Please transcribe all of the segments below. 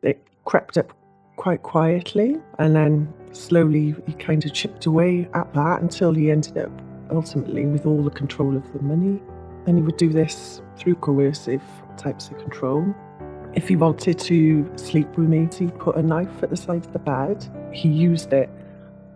It crept up quite quietly, and then slowly he kind of chipped away at that until he ended up ultimately with all the control of the money. And he would do this through coercive types of control. If he wanted to sleep with me, he'd put a knife at the side of the bed. He used it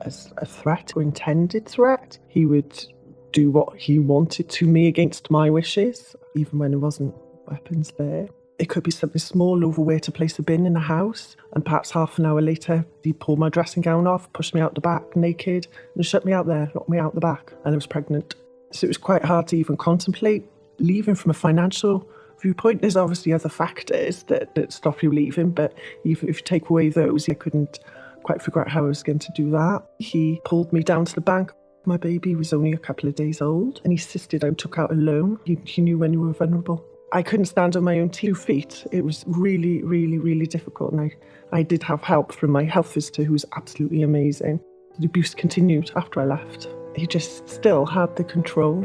as a threat or intended threat. He would do what he wanted to me against my wishes, even when there wasn't weapons there. It could be something small, over where to place a bin in the house, and perhaps half an hour later, he'd pull my dressing gown off, push me out the back naked, and shut me out there, lock me out the back, and I was pregnant. So it was quite hard to even contemplate leaving from a financial viewpoint. There's obviously other factors that stop you leaving, but even if you take away those, I couldn't quite figure out how I was going to do that. He pulled me down to the bank. My baby was only a couple of days old, and he insisted I took out a loan. He knew when you were vulnerable. I couldn't stand on my own 2 feet. It was really, really, really difficult, and I did have help from my health visitor, who was absolutely amazing. The abuse continued after I left. He just still had the control.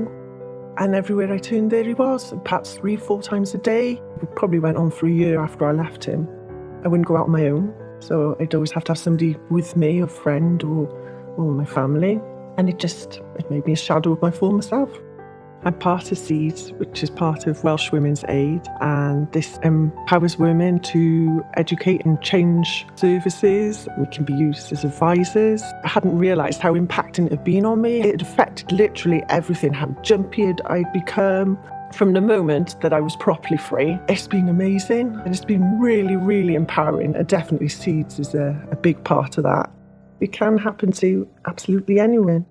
And everywhere I turned, there he was, perhaps 3-4 times a day. It probably went on for a year after I left him. I wouldn't go out on my own, so I'd always have to have somebody with me, a friend or my family. And it made me a shadow of my former self. I'm part of Seeds, which is part of Welsh Women's Aid, and this empowers women to educate and change services. We can be used as advisors. I hadn't realised how impacting it had been on me. It affected literally everything, how jumpy I'd become. From the moment that I was properly free, it's been amazing, and it's been really, really empowering, and definitely Seeds is a big part of that. It can happen to absolutely anyone.